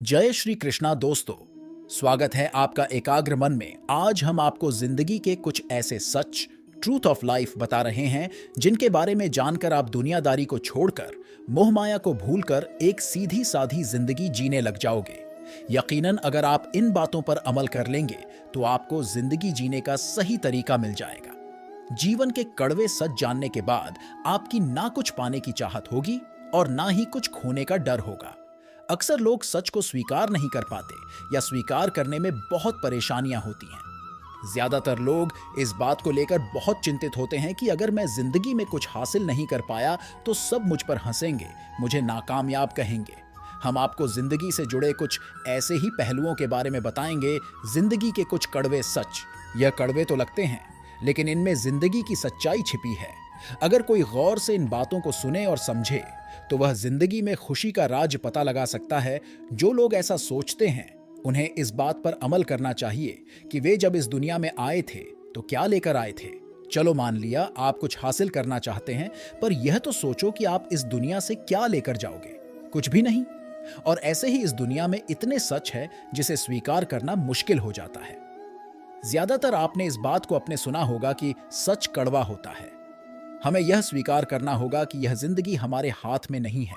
जय श्री कृष्णा दोस्तों। स्वागत है आपका एकाग्र मन में। आज हम आपको जिंदगी के कुछ ऐसे सच, ट्रूथ ऑफ लाइफ बता रहे हैं जिनके बारे में जानकर आप दुनियादारी को छोड़कर, मोहमाया को भूलकर एक सीधी साधी जिंदगी जीने लग जाओगे। यकीनन अगर आप इन बातों पर अमल कर लेंगे तो आपको जिंदगी जीने का सही तरीका मिल जाएगा। जीवन के कड़वे सच जानने के बाद आपकी ना कुछ पाने की चाहत होगी और ना ही कुछ खोने का डर होगा। अक्सर लोग सच को स्वीकार नहीं कर पाते या स्वीकार करने में बहुत परेशानियां होती हैं। ज्यादातर लोग इस बात को लेकर बहुत चिंतित होते हैं कि अगर मैं जिंदगी में कुछ हासिल नहीं कर पाया तो सब मुझ पर हंसेंगे, मुझे नाकामयाब कहेंगे। हम आपको जिंदगी से जुड़े कुछ ऐसे ही पहलुओं के बारे में बताएंगे, जिंदगी के कुछ कड़वे सच। यह कड़वे तो लगते हैं, लेकिन इनमें जिंदगी की सच्चाई छिपी है। अगर कोई गौर से इन बातों को सुने और समझे तो वह जिंदगी में खुशी का राज पता लगा सकता है। जो लोग ऐसा सोचते हैं उन्हें इस बात पर अमल करना चाहिए कि वे जब इस दुनिया में आए थे तो क्या लेकर आए थे। चलो मान लिया आप कुछ हासिल करना चाहते हैं, पर यह तो सोचो कि आप इस दुनिया से क्या लेकर जाओगे। कुछ भी नहीं। और ऐसे ही इस दुनिया में इतने सच है जिसे स्वीकार करना मुश्किल हो जाता है। ज्यादातर आपने इस बात को अपने सुना होगा कि सच कड़वा होता है। हमें यह स्वीकार करना होगा कि यह जिंदगी हमारे हाथ में नहीं है।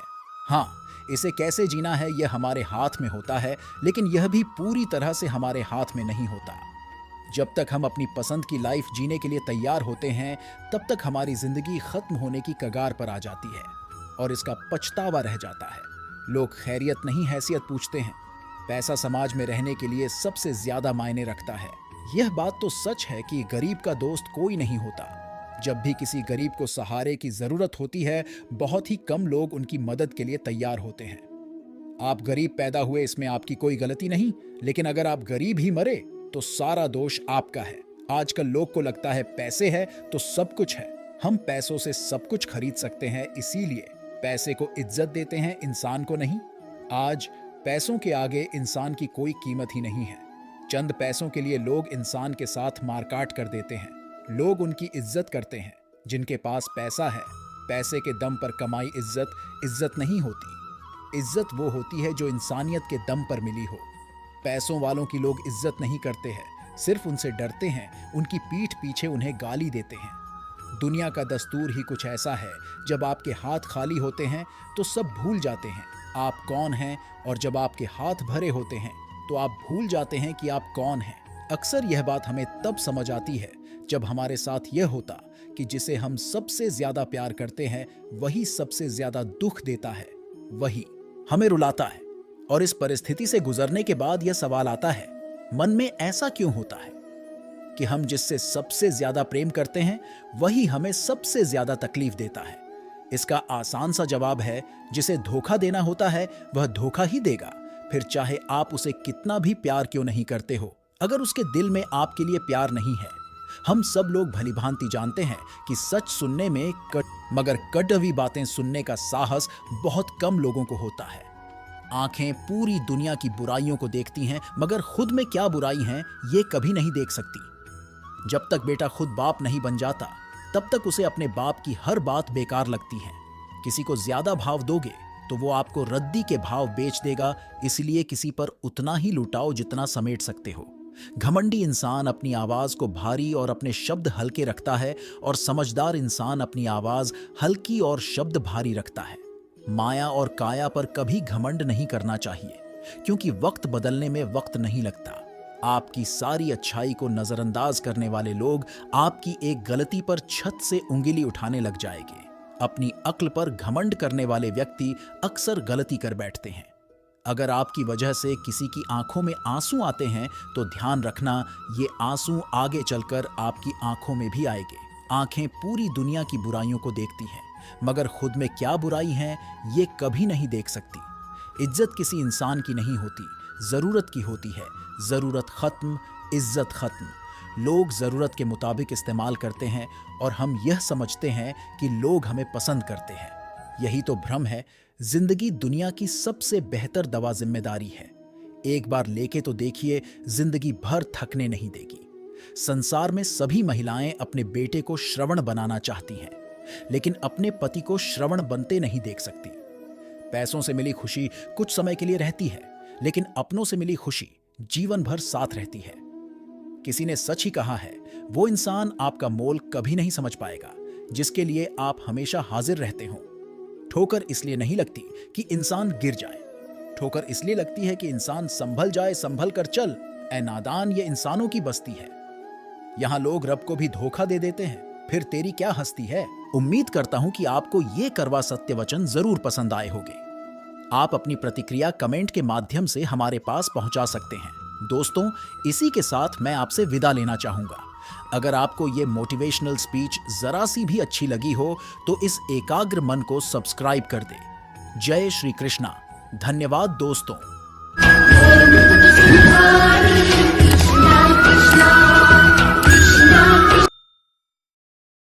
हाँ, इसे कैसे जीना है यह हमारे हाथ में होता है, लेकिन यह भी पूरी तरह से हमारे हाथ में नहीं होता। जब तक हम अपनी पसंद की लाइफ जीने के लिए तैयार होते हैं, तब तक हमारी जिंदगी खत्म होने की कगार पर आ जाती है और इसका पछतावा रह जाता है। लोग खैरियत नहीं हैसियत पूछते हैं। पैसा समाज में रहने के लिए सबसे ज्यादा मायने रखता है। यह बात तो सच है कि गरीब का दोस्त कोई नहीं होता। जब भी किसी गरीब को सहारे की जरूरत होती है, बहुत ही कम लोग उनकी मदद के लिए तैयार होते हैं। आप गरीब पैदा हुए, इसमें आपकी कोई गलती नहीं, लेकिन अगर आप गरीब ही मरे तो सारा दोष आपका है। आजकल लोग को लगता है पैसे है तो सब कुछ है। हम पैसों से सब कुछ खरीद सकते हैं, इसीलिए पैसे को इज्जत देते हैं, इंसान को नहीं। आज पैसों के आगे इंसान की कोई कीमत ही नहीं है। चंद पैसों के लिए लोग इंसान के साथ मारकाट कर देते हैं। लोग उनकी इज्जत करते हैं जिनके पास पैसा है। पैसे के दम पर कमाई इज्जत नहीं होती। इज्जत वो होती है जो इंसानियत के दम पर मिली हो। पैसों वालों की लोग इज्जत नहीं करते हैं, सिर्फ उनसे डरते हैं, उनकी पीठ पीछे उन्हें गाली देते हैं। दुनिया का दस्तूर ही कुछ ऐसा है, जब आपके हाथ खाली होते हैं तो सब भूल जाते हैं आप कौन हैं, और जब आपके हाथ भरे होते हैं तो आप भूल जाते हैं कि आप कौन हैं। अक्सर यह बात हमें तब समझ आती है जब हमारे साथ यह होता कि जिसे हम सबसे ज्यादा प्यार करते हैं वही सबसे ज्यादा दुख देता है, वही हमें रुलाता है। और इस परिस्थिति से गुजरने के बाद यह सवाल आता है, मन में ऐसा क्यों होता है कि हम जिससे सबसे ज्यादा प्रेम करते हैं वही हमें सबसे ज्यादा तकलीफ देता है। इसका आसान सा जवाब है, जिसे धोखा देना होता है वह धोखा ही देगा, फिर चाहे आप उसे कितना भी प्यार क्यों नहीं करते हो। अगर उसके दिल में आपके लिए प्यार नहीं है। हम सब लोग भली भांति जानते हैं कि सच सुनने में मगर कड़वी बातें सुनने का साहस बहुत कम लोगों को होता है। आंखें पूरी दुनिया की बुराइयों को देखती हैं, मगर खुद में क्या बुराई है ये कभी नहीं देख सकती। जब तक बेटा खुद बाप नहीं बन जाता तब तक उसे अपने बाप की हर बात बेकार लगती है। किसी को ज्यादा भाव दोगे तो वो आपको रद्दी के भाव बेच देगा, इसलिए किसी पर उतना ही लुटाओ जितना समेट सकते हो। घमंडी इंसान अपनी आवाज को भारी और अपने शब्द हल्के रखता है, और समझदार इंसान अपनी आवाज हल्की और शब्द भारी रखता है। माया और काया पर कभी घमंड नहीं करना चाहिए, क्योंकि वक्त बदलने में वक्त नहीं लगता। आपकी सारी अच्छाई को नजरअंदाज करने वाले लोग आपकी एक गलती पर छत से उंगली उठाने लग जाएंगे। अपनी अक्ल पर घमंड करने वाले व्यक्ति अक्सर गलती कर बैठते हैं। अगर आपकी वजह से किसी की आंखों में आंसू आते हैं तो ध्यान रखना, ये आंसू आगे चलकर आपकी आंखों में भी आएंगे। आंखें पूरी दुनिया की बुराइयों को देखती हैं, मगर खुद में क्या बुराई है ये कभी नहीं देख सकती। इज्जत किसी इंसान की नहीं होती, जरूरत की होती है। जरूरत खत्म, इज्जत खत्म। लोग जरूरत के मुताबिक इस्तेमाल करते हैं और हम यह समझते हैं कि लोग हमें पसंद करते हैं। यही तो भ्रम है। जिंदगी दुनिया की सबसे बेहतर दवा जिम्मेदारी है। एक बार लेके तो देखिए, जिंदगी भर थकने नहीं देगी। संसार में सभी महिलाएं अपने बेटे को श्रवण बनाना चाहती हैं, लेकिन अपने पति को श्रवण बनते नहीं देख सकती। पैसों से मिली खुशी कुछ समय के लिए रहती है, लेकिन अपनों से मिली खुशी जीवन भर साथ रहती है। किसी ने सच ही कहा है, वो इंसान आपका मोल कभी नहीं समझ पाएगा जिसके लिए आप हमेशा हाजिर रहते हो। ठोकर इसलिए नहीं लगती कि इंसान गिर जाए, ठोकर इसलिए लगती है कि इंसान संभल जाए, संभल कर चल। ए नादान, ये इंसानों की बस्ती है। यहाँ लोग रब को भी धोखा दे देते हैं, फिर तेरी क्या हस्ती है। उम्मीद करता हूं कि आपको ये कड़वा सत्य वचन जरूर पसंद आए होंगे। आप अपनी प्रतिक्रिया कमेंट के माध्यम से हमारे पास पहुंचा सकते हैं। दोस्तों, इसी के साथ मैं आपसे विदा लेना चाहूंगा। अगर आपको ये मोटिवेशनल स्पीच जरा सी भी अच्छी लगी हो तो इस एकाग्र मन को सब्सक्राइब कर दे। जय श्री कृष्णा। धन्यवाद दोस्तों। Krishna Krishna